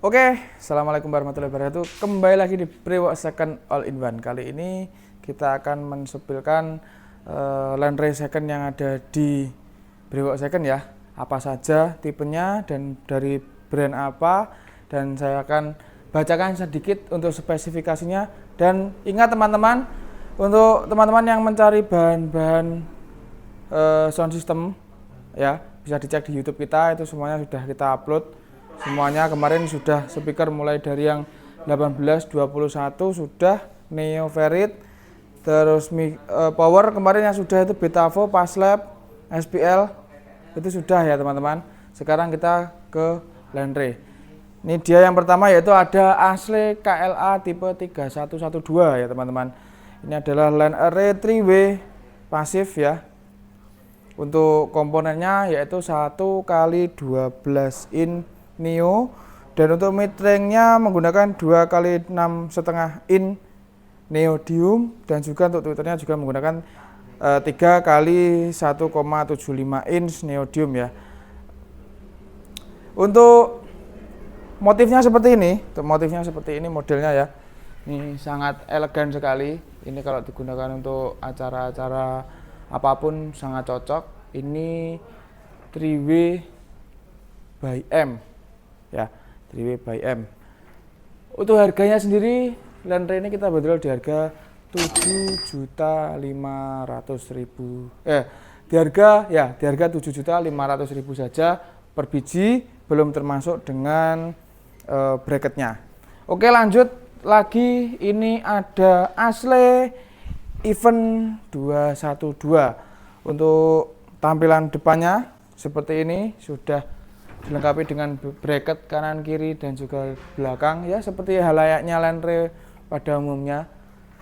Oke, assalamualaikum warahmatullahi wabarakatuh. Kembali lagi di Brewok Second All in One. Kali ini kita akan mensupilkan Landray Second yang ada di Brewok Second ya. Apa saja tipenya dan dari brand apa, dan saya akan bacakan sedikit untuk spesifikasinya. Dan ingat teman-teman, untuk teman-teman yang mencari bahan-bahan sound system ya, bisa dicek di YouTube kita, itu semuanya sudah kita upload. Semuanya kemarin sudah speaker mulai dari yang 18, 21 sudah Neo Ferrit, terus power kemarin yang sudah itu Betavo, Paslab, SPL itu sudah ya teman-teman. Sekarang kita ke Landray. Ini dia yang pertama, yaitu ada Asle KLA tipe 3112 ya teman-teman. Ini adalah line array 3W pasif ya. Untuk komponennya yaitu 1x12 in Neo, dan untuk mid range-nya menggunakan 2x6,5 in neodymium, dan juga untuk tweeternya juga menggunakan 3x1,75 inch neodymium ya. Untuk motifnya seperti ini, modelnya ya. Ini sangat elegan sekali. Ini kalau digunakan untuk acara-acara apapun sangat cocok. Ini 3W by M ya, 3W by M. Untuk harganya sendiri, Landray ini kita bandrol di harga 7.500.000. Di harga 7.500.000 saja per biji, belum termasuk dengan bracketnya. Oke, lanjut lagi. Ini ada Asle Event 212. Untuk tampilan depannya seperti ini, sudah dilengkapi dengan bracket kanan kiri dan juga belakang ya, seperti halayaknya Landray pada umumnya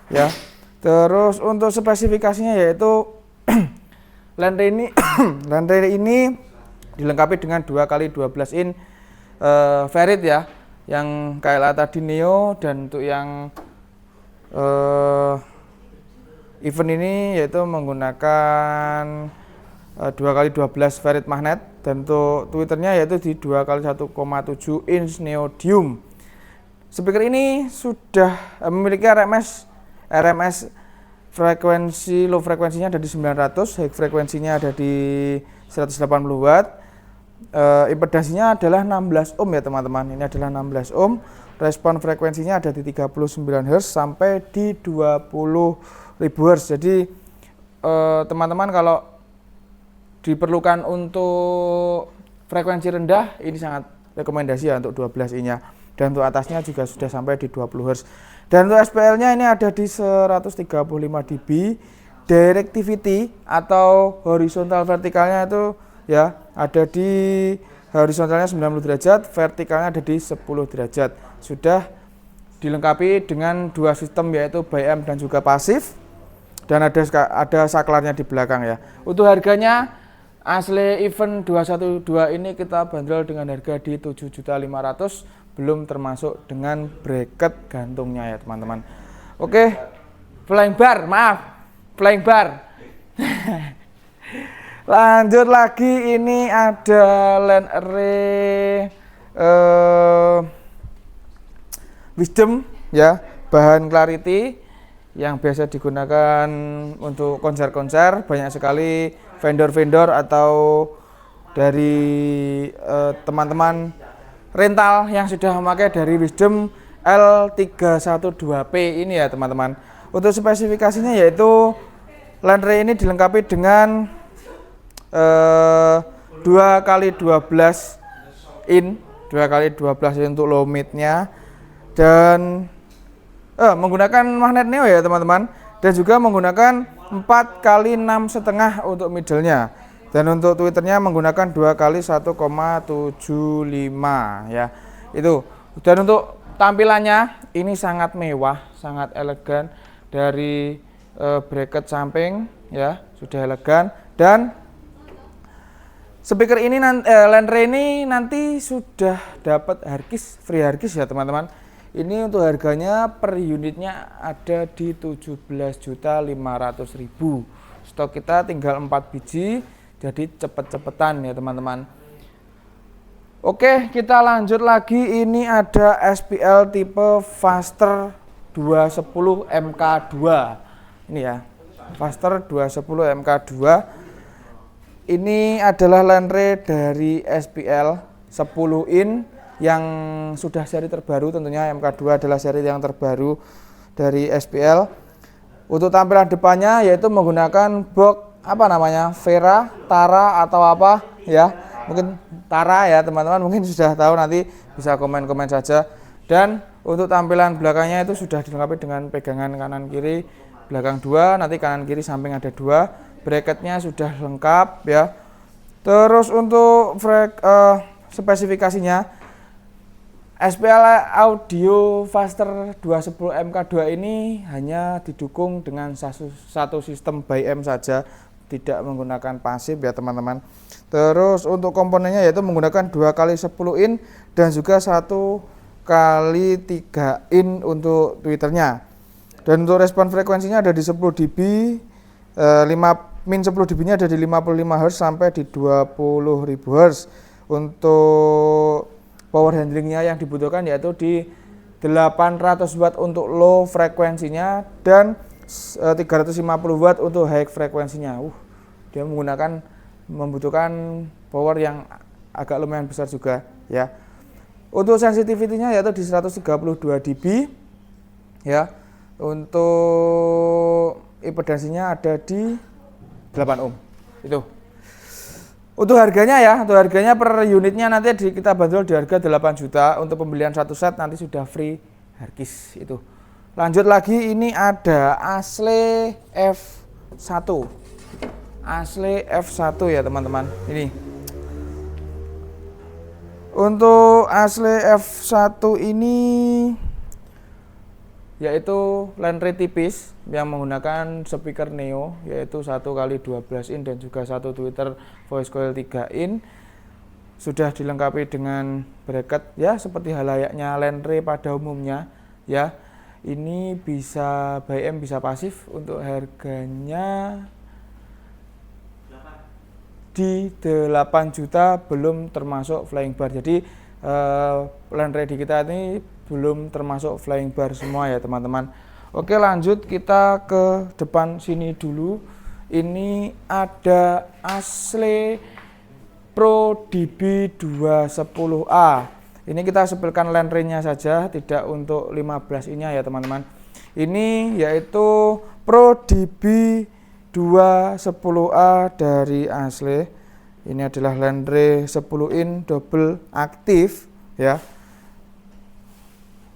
ya. Terus untuk spesifikasinya yaitu Landray ini dilengkapi dengan 2x12 in Ferrit ya, yang KLA tadi Neo, dan untuk yang event ini yaitu menggunakan 2x12 Ferrit magnet, dan untuk tweeternya yaitu di 2x1,7 inch neodymium. Speaker ini sudah memiliki RMS frekuensi, low frekuensinya ada di 900, high frekuensinya ada di 180 watt. Impedansinya adalah 16 ohm ya teman-teman. Ini adalah 16 ohm. Respon frekuensinya ada di 39 Hz sampai di 20.000 Hz. Jadi teman-teman kalau diperlukan untuk frekuensi rendah, ini sangat rekomendasi ya untuk 12 nya, dan untuk atasnya juga sudah sampai di 20 Hz. Dan untuk SPL nya ini ada di 135 dB. Directivity atau horizontal vertikalnya itu ya ada di horizontalnya 90 derajat, vertikalnya ada di 10 derajat. Sudah dilengkapi dengan dua sistem, yaitu by M dan juga pasif, dan ada saklarnya di belakang ya. Untuk harganya Asle Event 212 ini kita bandrol dengan harga di 7.500.000, belum termasuk dengan bracket gantungnya ya teman-teman. Oke, flying bar. Lanjut lagi, ini ada Landray Wisdom ya, bahan Clarity yang biasa digunakan untuk konser-konser. Banyak sekali vendor-vendor atau dari teman-teman rental yang sudah memakai dari Wisdom L312P ini ya teman-teman. Untuk spesifikasinya yaitu Landray ini dilengkapi dengan 2x12 in, 2x12 in untuk low mid-nya, dan menggunakan magnet Neo ya teman-teman, dan juga menggunakan 4x6,5 untuk middle-nya, dan untuk tweeternya menggunakan 2x1,75 ya itu. Dan untuk tampilannya ini sangat mewah, sangat elegan. Dari bracket samping ya sudah elegan, dan speaker ini Landray ini nanti sudah dapat free harddisk ya teman-teman. Ini untuk harganya per unitnya ada di 17.500.000. Stok kita tinggal 4 biji, jadi cepet-cepetan ya teman-teman. Oke, kita lanjut lagi. Ini ada SPL tipe Faster 210 MK2. Ini ya, Faster 210 MK2. Ini adalah Landre dari SPL 10 in yang sudah seri terbaru. Tentunya MK2 adalah seri yang terbaru dari SPL. Untuk tampilan depannya yaitu menggunakan box apa namanya, Vera, Tara atau apa ya, mungkin Tara ya teman-teman, mungkin sudah tahu, nanti bisa komen-komen saja. Dan untuk tampilan belakangnya itu sudah dilengkapi dengan pegangan kanan kiri belakang 2, nanti kanan kiri samping ada 2, bracketnya sudah lengkap ya. Terus untuk spesifikasinya, SPL Audio Faster 210 MK2 ini hanya didukung dengan satu sistem by M saja, tidak menggunakan pasif ya teman-teman. Terus untuk komponennya yaitu menggunakan 2x10 in dan juga 1x3 in untuk tweeternya. Dan untuk respon frekuensinya ada di 10 dB, min 10 dB nya ada di 55 Hz sampai di 20.000 Hz. Untuk power handlingnya yang dibutuhkan yaitu di 800 watt untuk low frekuensinya dan 350 watt untuk high frekuensinya. Dia membutuhkan power yang agak lumayan besar juga ya. Untuk sensitivity-nya yaitu di 132 dB ya. Untuk impedansinya ada di 8 ohm. Itu. Untuk harganya ya, untuk harganya per unitnya nanti kita bandrol di harga 8 juta. Untuk pembelian satu set nanti sudah free harddisk itu. Lanjut lagi, ini ada Asle F1. Asle F1 ya teman-teman. Ini. Untuk Asle F1 ini yaitu Landre tipis yang menggunakan speaker Neo yaitu 1x12 in dan juga satu tweeter voice coil 3 in. Sudah dilengkapi dengan bracket ya seperti halayaknya Landre pada umumnya ya. Ini bisa by M bisa pasif. Untuk harganya di 8 juta belum termasuk flying bar. Jadi Landre di kita ini belum termasuk flying bar semua ya teman-teman. Oke, lanjut kita ke depan sini dulu. Ini ada Asle Pro DB 210A. Ini kita sepilkan Landre-nya saja, tidak untuk 15 nya ya teman-teman. Ini yaitu Pro DB 210A dari Asle. Ini adalah Landre 10 in double aktif ya.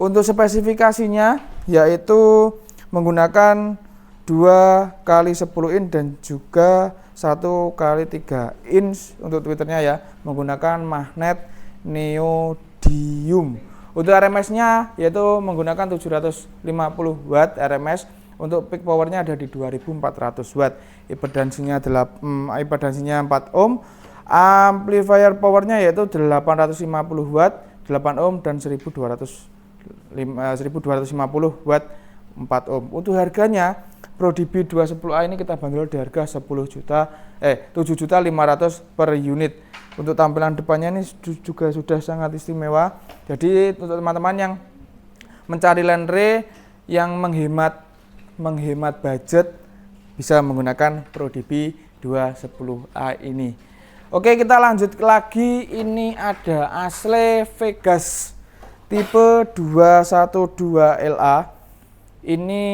Untuk spesifikasinya yaitu menggunakan 2x10 in dan juga 1x3 inch untuk tweeternya ya, menggunakan magnet neodymium. Untuk RMS-nya yaitu menggunakan 750 watt RMS. Untuk peak powernya ada di 2400 watt. Impedansinya 4 ohm. Amplifier powernya yaitu 850 watt, 8 ohm dan 1250 watt 4 ohm. Untuk harganya Pro DB 210A ini kita bandrol di harga 7.500.000 per unit. Untuk tampilan depannya ini juga sudah sangat istimewa. Jadi untuk teman-teman yang mencari Landre yang menghemat budget bisa menggunakan Pro DB 210A ini. Oke, kita lanjut lagi. Ini ada Asle Vegas tipe 212LA. Ini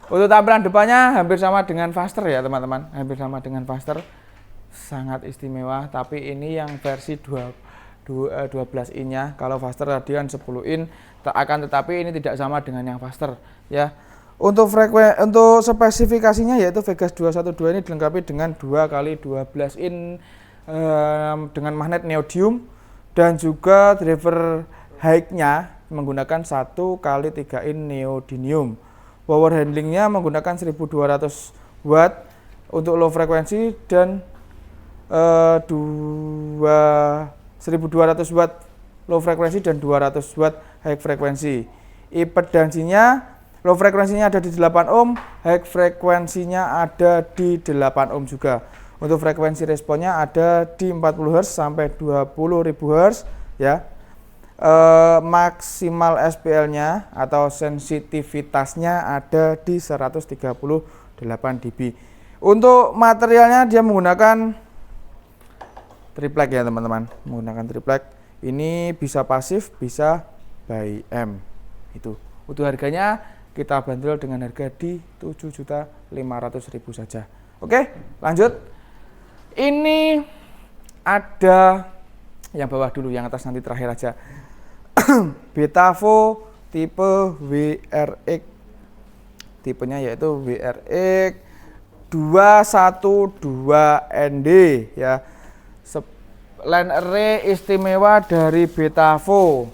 untuk tampilan depannya hampir sama dengan Faster ya teman-teman, hampir sama dengan Faster, sangat istimewa. Tapi ini yang versi 12 in-nya. Kalau Faster Radian 10 in, akan tetapi ini tidak sama dengan yang Faster ya. Untuk spesifikasinya yaitu Vegas 212 ini dilengkapi dengan 2x12 in dengan magnet neodymium dan juga driver high-nya menggunakan 1x3 in neodymium. Power handlingnya menggunakan 1200 watt untuk low frekuensi dan 1200 watt low frekuensi dan 200 watt high frekuensi. Impedansinya low frekuensinya ada di 8 ohm, high frekuensinya ada di 8 ohm juga. Untuk frekuensi responnya ada di 40 Hz sampai 20.000 Hz ya. Maksimal SPL-nya atau sensitivitasnya ada di 138 dB. Untuk materialnya dia menggunakan triplek ya teman-teman, menggunakan triplek. Ini bisa pasif, bisa by M. Itu. Untuk harganya kita bandrol dengan harga di 7.500.000 saja. Oke, lanjut. Ini ada yang bawah dulu, yang atas nanti terakhir aja. Betavo tipe WRX. Tipenya yaitu WRX 212ND ya. Line array istimewa dari Betavo.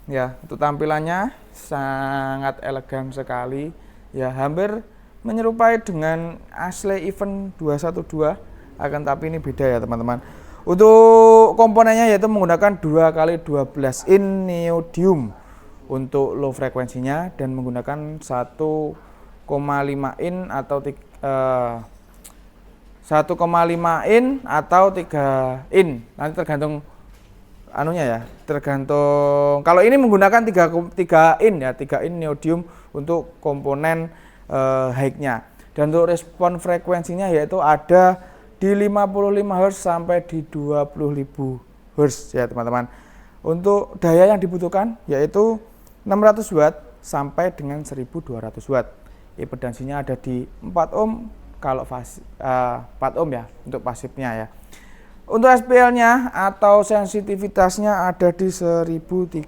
Ya, untuk tampilannya sangat elegan sekali. Ya, hampir menyerupai dengan Ashley Event 212, akan tapi ini beda ya teman-teman. Untuk komponennya yaitu menggunakan 2x12 in neodymium untuk low frekuensinya dan menggunakan 1,5 in atau 1,5 in atau 3 in. Nanti tergantung anunya ya, tergantung. Kalau ini menggunakan 3 in ya, 3 in neodymium untuk komponen high-nya. Dan untuk respon frekuensinya yaitu ada di 55 Hz sampai di 20.000 Hz ya teman-teman. Untuk daya yang dibutuhkan yaitu 600 Watt sampai dengan 1200 Watt. Impedansinya ada di 4 ohm kalau 4 ohm ya untuk pasifnya ya. Untuk SPL-nya atau sensitivitasnya ada di 136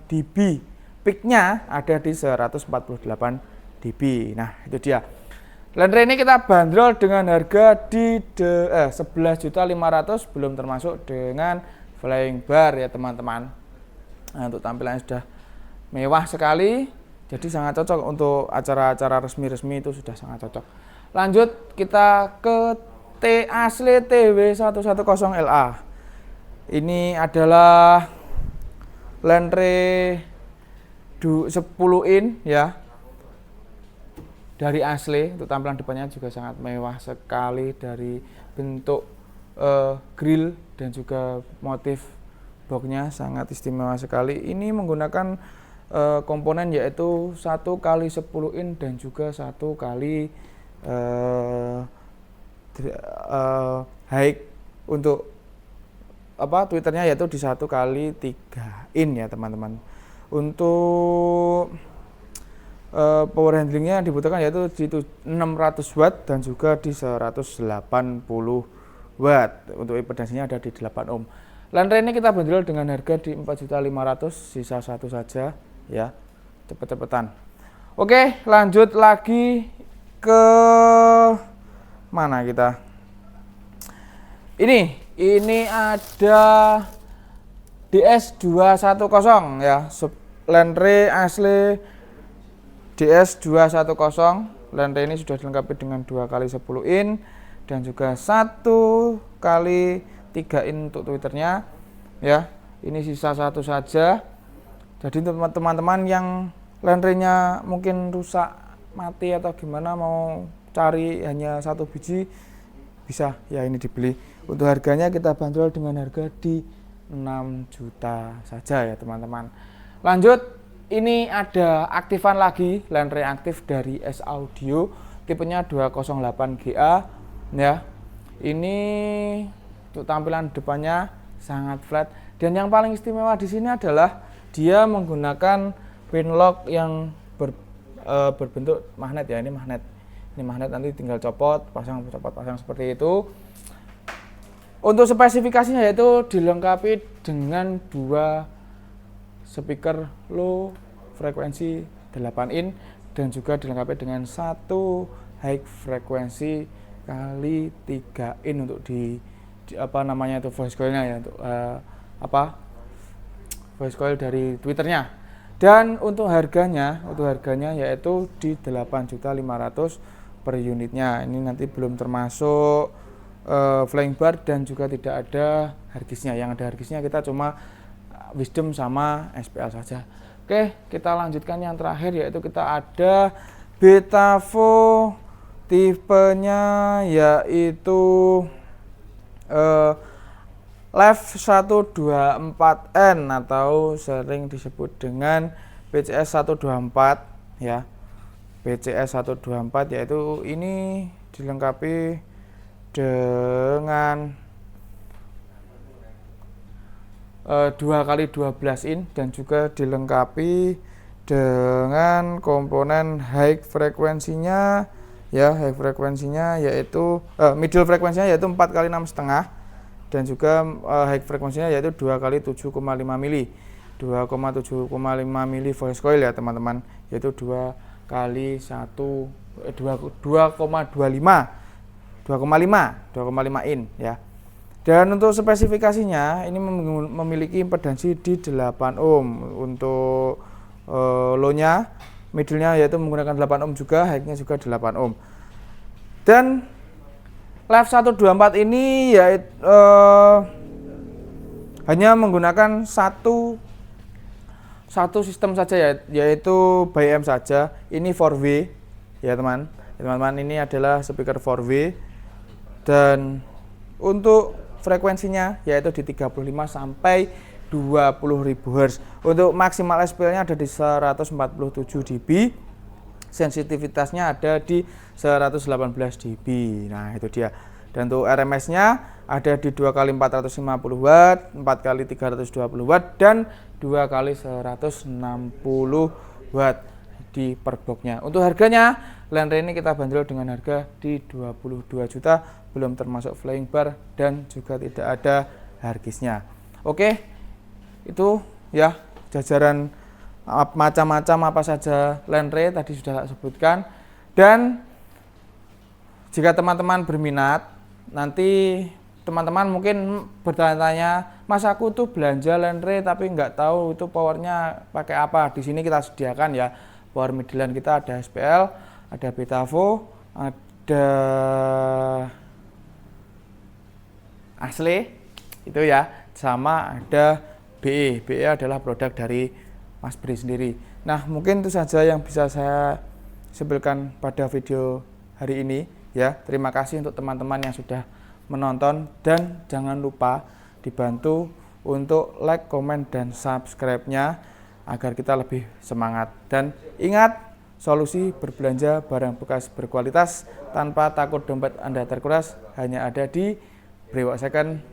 dB. Peak-nya ada di 148 dB. Nah, itu dia. Lenre ini kita bandrol dengan harga di 11.500.000 belum termasuk dengan flying bar ya teman-teman. Nah, untuk tampilannya sudah mewah sekali. Jadi sangat cocok untuk acara-acara resmi-resmi, itu sudah sangat cocok. Lanjut kita ke Ashley TW110LA. Ini adalah Lenre 10 in ya. Dari Ashley, untuk tampilan depannya juga sangat mewah sekali, dari bentuk grill dan juga motif boxnya sangat istimewa sekali. Ini menggunakan komponen yaitu 1x10 in dan juga 1x high untuk Twitternya yaitu di 1x3 in ya teman-teman. Untuk power handlingnya yang dibutuhkan yaitu di 600 Watt dan juga di 180 Watt. Untuk impedansinya ada di 8 ohm. Lenre ini kita bandrol dengan harga di 4.500.000, sisa satu saja ya, cepet-cepetan. Oke, lanjut lagi ke mana kita? Ini ada DS210 ya, Lenre Ashley DS210. Lenre ini sudah dilengkapi dengan 2x10 in dan juga 1x3 in untuk Twitternya ya. Ini sisa satu saja. Jadi untuk teman-teman yang Lenre-nya mungkin rusak, mati atau gimana, mau cari hanya satu biji, bisa ya ini dibeli. Untuk harganya kita bandrol dengan harga di 6 juta saja ya teman-teman. Lanjut, ini ada aktifan lagi, Lenre aktif dari S Audio, tipenya 208GA ya. Ini untuk tampilan depannya sangat flat, dan yang paling istimewa di sini adalah dia menggunakan pin lock yang berbentuk magnet ya. Ini magnet nanti tinggal copot pasang seperti itu. Untuk spesifikasinya yaitu dilengkapi dengan 2 speaker low frekuensi 8 in dan juga dilengkapi dengan 1 high frekuensi kali 3 in untuk di voice coil-nya ya, untuk voice coil dari Twitternya. Dan untuk harganya yaitu di 8.500.000 per unitnya. Ini nanti belum termasuk flying bar dan juga tidak ada harddisknya. Yang ada harddisknya kita cuma Wisdom sama SPL saja. Oke, kita lanjutkan yang terakhir yaitu kita ada Betavo tipenya yaitu Lev 124N atau sering disebut dengan PCS 124 ya. PCS 124 yaitu ini dilengkapi dengan 2x12 in dan juga dilengkapi dengan komponen high frekuensinya ya, high frekuensinya yaitu middle frekuensinya yaitu 4x6,5 dan juga high frekuensinya yaitu 2x7,5 mili 2,7,5 mili voice coil ya teman-teman, yaitu 2,5 in ya. Dan untuk spesifikasinya ini memiliki impedansi di 8 ohm untuk low-nya, middle-nya yaitu menggunakan 8 ohm juga, high-nya juga 8 ohm. Dan Lev 124 ini yaitu hanya menggunakan satu sistem saja yaitu by M saja. Ini 4W ya teman-teman, ini adalah speaker 4W dan untuk frekuensinya yaitu di 35 sampai 20.000 Hz. Untuk maksimal SPL-nya ada di 147 dB, sensitivitasnya ada di 118 dB. Nah, itu dia. Dan untuk RMS-nya ada di 2x450 Watt, 4x320 Watt dan 2x160 Watt di per box-nya. Untuk harganya, Landre ini kita bandrol dengan harga di 22 juta, belum termasuk flying bar dan juga tidak ada harddisknya. Oke, itu ya jajaran macam-macam apa saja Landre tadi sudah saya sebutkan. Dan jika teman-teman berminat, nanti teman-teman mungkin bertanya-tanya, Mas aku tuh belanja Landre tapi nggak tahu itu powernya pakai apa. Di sini kita sediakan ya power midland kita, ada SPL, ada Betavo, ada Asle itu ya, sama ada BE. BE adalah produk dari Mas Bri sendiri. Nah, mungkin itu saja yang bisa saya sebutkan pada video hari ini ya. Terima kasih untuk teman-teman yang sudah menonton dan jangan lupa dibantu untuk like, komen, dan subscribe-nya agar kita lebih semangat. Dan ingat, solusi berbelanja barang bekas berkualitas tanpa takut dompet Anda terkuras hanya ada di Brewok Second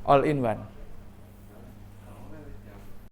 All in One.